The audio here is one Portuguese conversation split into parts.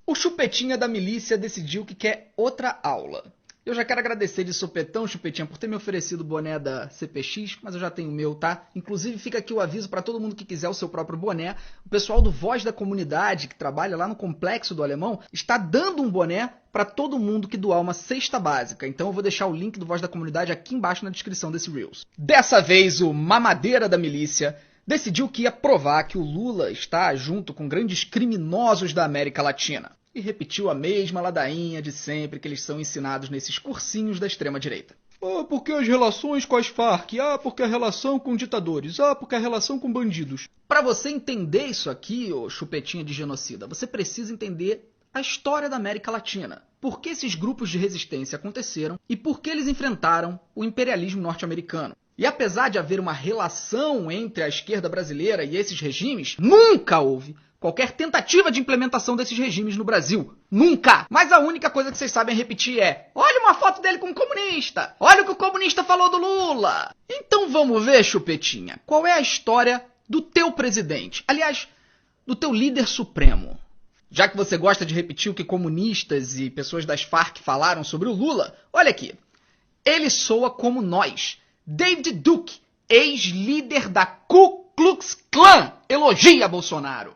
O chupetinha da milícia decidiu que quer outra aula. Eu já quero agradecer de sopetão, Chupetinha, por ter me oferecido o boné da CPX, mas eu já tenho o meu, tá? Inclusive, fica aqui o aviso para todo mundo que quiser o seu próprio boné. O pessoal do Voz da Comunidade, que trabalha lá no Complexo do Alemão, está dando um boné para todo mundo que doar uma cesta básica. Então eu vou deixar o link do Voz da Comunidade aqui embaixo na descrição desse Reels. Dessa vez, o mamadeira da milícia decidiu que ia provar que o Lula está junto com grandes criminosos da América Latina. E repetiu a mesma ladainha de sempre que eles são ensinados nesses cursinhos da extrema-direita. Ah, porque as relações com as Farc? Ah, porque a relação com ditadores? Ah, porque a relação com bandidos? Para você entender isso aqui, ô chupetinha de genocida, você precisa entender a história da América Latina. Por que esses grupos de resistência aconteceram e por que eles enfrentaram o imperialismo norte-americano. E apesar de haver uma relação entre a esquerda brasileira e esses regimes, nunca houve qualquer tentativa de implementação desses regimes no Brasil. Nunca! Mas a única coisa que vocês sabem repetir é: olha uma foto dele com um comunista! Olha o que o comunista falou do Lula! Então vamos ver, chupetinha, qual é a história do teu presidente? Aliás, do teu líder supremo. Já que você gosta de repetir o que comunistas e pessoas das Farc falaram sobre o Lula, olha aqui. Ele soa como nós. David Duke, ex-líder da Ku Klux Klan, elogia Bolsonaro.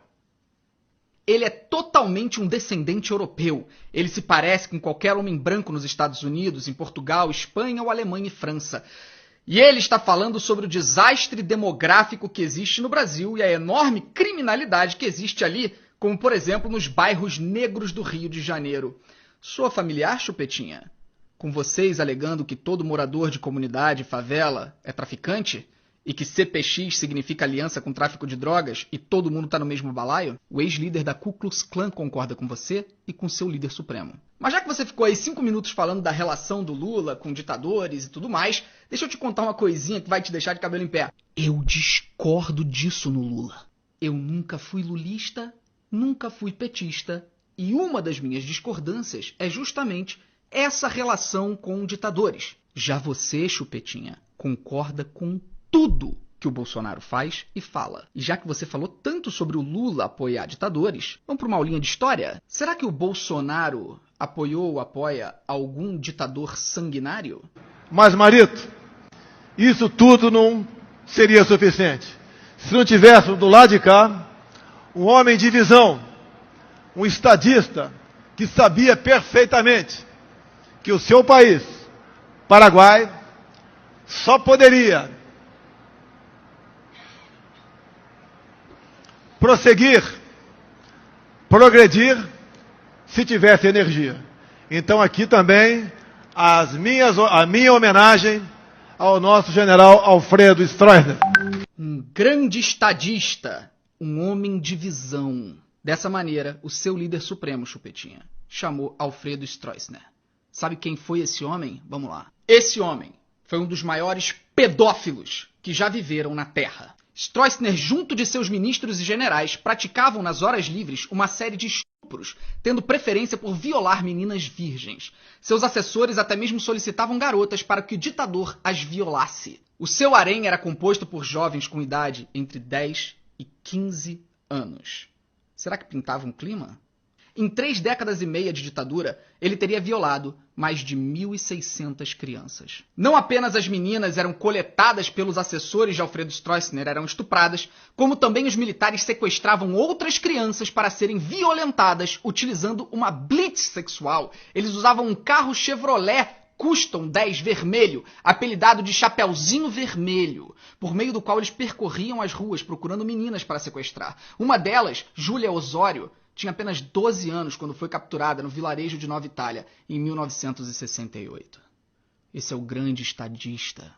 Ele é totalmente um descendente europeu. Ele se parece com qualquer homem branco nos Estados Unidos, em Portugal, Espanha ou Alemanha e França. E ele está falando sobre o desastre demográfico que existe no Brasil e a enorme criminalidade que existe ali, como por exemplo nos bairros negros do Rio de Janeiro. Soa familiar, chupetinha? Com vocês alegando que todo morador de comunidade, favela, é traficante? E que CPX significa aliança com tráfico de drogas e todo mundo tá no mesmo balaio? O ex-líder da Ku Klux Klan concorda com você e com seu líder supremo. Mas já que você ficou aí 5 minutos falando da relação do Lula com ditadores e tudo mais, deixa eu te contar uma coisinha que vai te deixar de cabelo em pé. Eu discordo disso no Lula. Eu nunca fui lulista, nunca fui petista, e uma das minhas discordâncias é justamente essa relação com ditadores. Já você, chupetinha, concorda com tudo que o Bolsonaro faz e fala. E já que você falou tanto sobre o Lula apoiar ditadores, vamos para uma aulinha de história? Será que o Bolsonaro apoiou ou apoia algum ditador sanguinário? Mas, Marito, isso tudo não seria suficiente. Se não tivéssemos do lado de cá um homem de visão, um estadista que sabia perfeitamente que o seu país, Paraguai, só poderia prosseguir, progredir, se tivesse energia. Então aqui também a minha homenagem ao nosso general Alfredo Stroessner. Um grande estadista, um homem de visão. Dessa maneira, o seu líder supremo, chupetinha, chamou Alfredo Stroessner. Sabe quem foi esse homem? Vamos lá. Esse homem foi um dos maiores pedófilos que já viveram na Terra. Stroessner, junto de seus ministros e generais, praticavam nas horas livres uma série de estupros, tendo preferência por violar meninas virgens. Seus assessores até mesmo solicitavam garotas para que o ditador as violasse. O seu harém era composto por jovens com idade entre 10 e 15 anos. Será que pintava um clima? Em 3 décadas e meia de ditadura, ele teria violado mais de 1.600 crianças. Não apenas as meninas eram coletadas pelos assessores de Alfredo Stroessner, eram estupradas, como também os militares sequestravam outras crianças para serem violentadas utilizando uma blitz sexual. Eles usavam um carro Chevrolet Custom 10 vermelho, apelidado de Chapeuzinho Vermelho, por meio do qual eles percorriam as ruas procurando meninas para sequestrar. Uma delas, Júlia Osório, tinha apenas 12 anos quando foi capturada no vilarejo de Nova Itália, em 1968. Esse é o grande estadista,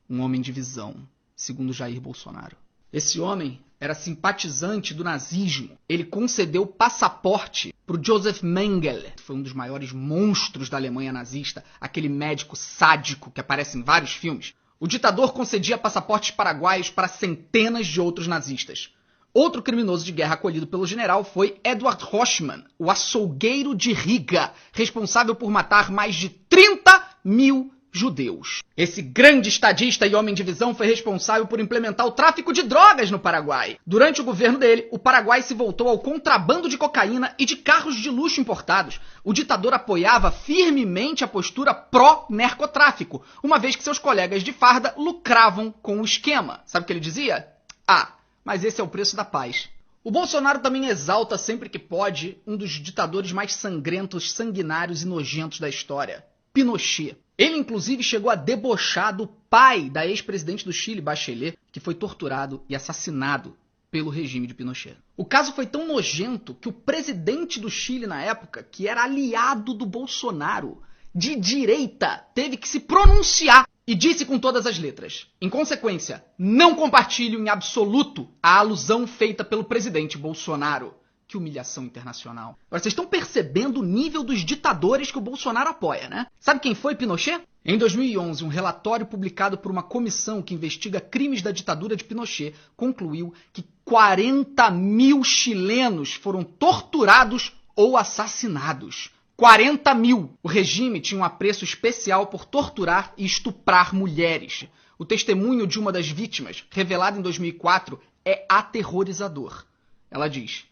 um homem de visão, segundo Jair Bolsonaro. Esse homem era simpatizante do nazismo. Ele concedeu passaporte para o Joseph Mengele, que foi um dos maiores monstros da Alemanha nazista, aquele médico sádico que aparece em vários filmes. O ditador concedia passaportes paraguaios para centenas de outros nazistas. Outro criminoso de guerra acolhido pelo general foi Edward Hochmann, o açougueiro de Riga, responsável por matar mais de 30 mil judeus. Esse grande estadista e homem de visão foi responsável por implementar o tráfico de drogas no Paraguai. Durante o governo dele, o Paraguai se voltou ao contrabando de cocaína e de carros de luxo importados. O ditador apoiava firmemente a postura pró-narcotráfico, uma vez que seus colegas de farda lucravam com o esquema. Sabe o que ele dizia? Ah, mas esse é o preço da paz. O Bolsonaro também exalta sempre que pode um dos ditadores mais sangrentos, sanguinários e nojentos da história, Pinochet. Ele, inclusive, chegou a debochar do pai da ex-presidente do Chile, Bachelet, que foi torturado e assassinado pelo regime de Pinochet. O caso foi tão nojento que o presidente do Chile na época, que era aliado do Bolsonaro, de direita, teve que se pronunciar e disse com todas as letras: em consequência, não compartilho em absoluto a alusão feita pelo presidente Bolsonaro. Que humilhação internacional. Agora, vocês estão percebendo o nível dos ditadores que o Bolsonaro apoia, né? Sabe quem foi Pinochet? Em 2011, um relatório publicado por uma comissão que investiga crimes da ditadura de Pinochet concluiu que 40 mil chilenos foram torturados ou assassinados. 40 mil! O regime tinha um apreço especial por torturar e estuprar mulheres. O testemunho de uma das vítimas, revelado em 2004, é aterrorizador. Ela diz: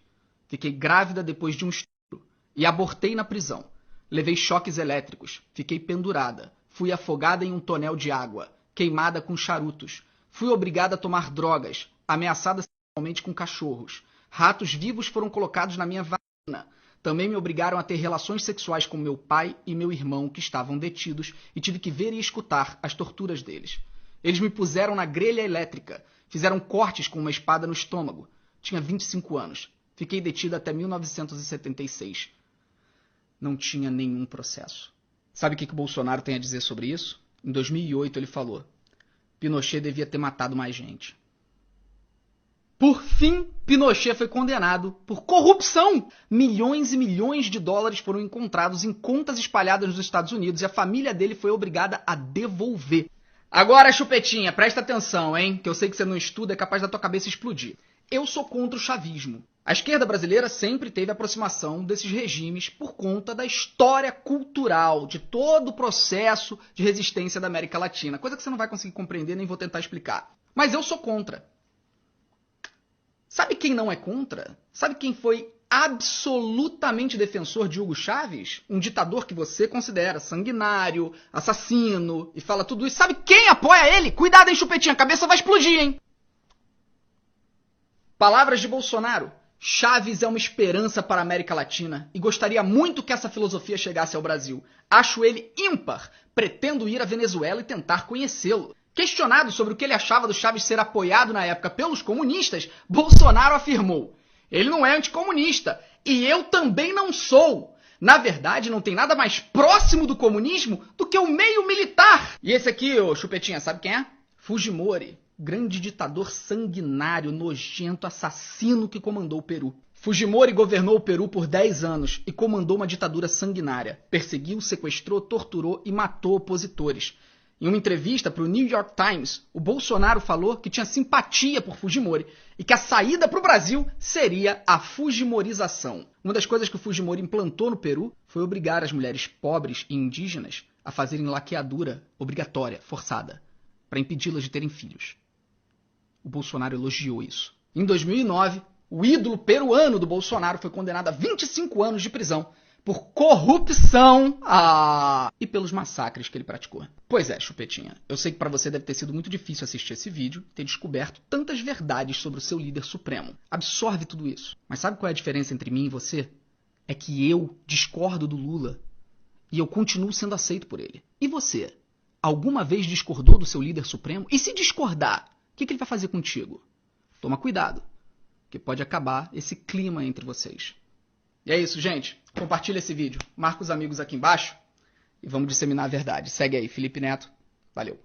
fiquei grávida depois de um estupro e abortei na prisão. Levei choques elétricos, fiquei pendurada, fui afogada em um tonel de água, queimada com charutos, fui obrigada a tomar drogas, ameaçada sexualmente com cachorros. Ratos vivos foram colocados na minha vagina. Também me obrigaram a ter relações sexuais com meu pai e meu irmão, que estavam detidos, e tive que ver e escutar as torturas deles. Eles me puseram na grelha elétrica, fizeram cortes com uma espada no estômago. Tinha 25 anos. Fiquei detida até 1976. Não tinha nenhum processo. Sabe o que o Bolsonaro tem a dizer sobre isso? Em 2008 ele falou: Pinochet devia ter matado mais gente. Por fim, Pinochet foi condenado por corrupção. Milhões e milhões de dólares foram encontrados em contas espalhadas nos Estados Unidos e a família dele foi obrigada a devolver. Agora, Chupetinha, presta atenção, hein? Que eu sei que você não estuda, é capaz da tua cabeça explodir. Eu sou contra o chavismo. A esquerda brasileira sempre teve aproximação desses regimes por conta da história cultural, de todo o processo de resistência da América Latina. Coisa que você não vai conseguir compreender, nem vou tentar explicar. Mas eu sou contra. Sabe quem não é contra? Sabe quem foi absolutamente defensor de Hugo Chávez? Um ditador que você considera sanguinário, assassino e fala tudo isso. Sabe quem apoia ele? Cuidado, hein, Chupetinha, a cabeça vai explodir, hein? Palavras de Bolsonaro. Chávez é uma esperança para a América Latina e gostaria muito que essa filosofia chegasse ao Brasil. Acho ele ímpar. Pretendo ir à Venezuela e tentar conhecê-lo. Questionado sobre o que ele achava do Chávez ser apoiado na época pelos comunistas, Bolsonaro afirmou: ele não é anticomunista e eu também não sou. Na verdade, não tem nada mais próximo do comunismo do que o meio militar. E esse aqui, ô Chupetinha, sabe quem é? Fujimori. Grande ditador sanguinário, nojento, assassino que comandou o Peru. Fujimori governou o Peru por 10 anos e comandou uma ditadura sanguinária. Perseguiu, sequestrou, torturou e matou opositores. Em uma entrevista para o New York Times, o Bolsonaro falou que tinha simpatia por Fujimori e que a saída para o Brasil seria a fujimorização. Uma das coisas que o Fujimori implantou no Peru foi obrigar as mulheres pobres e indígenas a fazerem laqueadura obrigatória, forçada, para impedi-las de terem filhos. O Bolsonaro elogiou isso. Em 2009, o ídolo peruano do Bolsonaro foi condenado a 25 anos de prisão por corrupção e pelos massacres que ele praticou. Pois é, Chupetinha, eu sei que para você deve ter sido muito difícil assistir esse vídeo e ter descoberto tantas verdades sobre o seu líder supremo. Absorve tudo isso. Mas sabe qual é a diferença entre mim e você? É que eu discordo do Lula e eu continuo sendo aceito por ele. E você? Alguma vez discordou do seu líder supremo? E se discordar, o que ele vai fazer contigo? Toma cuidado, que pode acabar esse clima entre vocês. E é isso, gente. Compartilha esse vídeo, marca os amigos aqui embaixo e vamos disseminar a verdade. Segue aí, Felipe Neto. Valeu.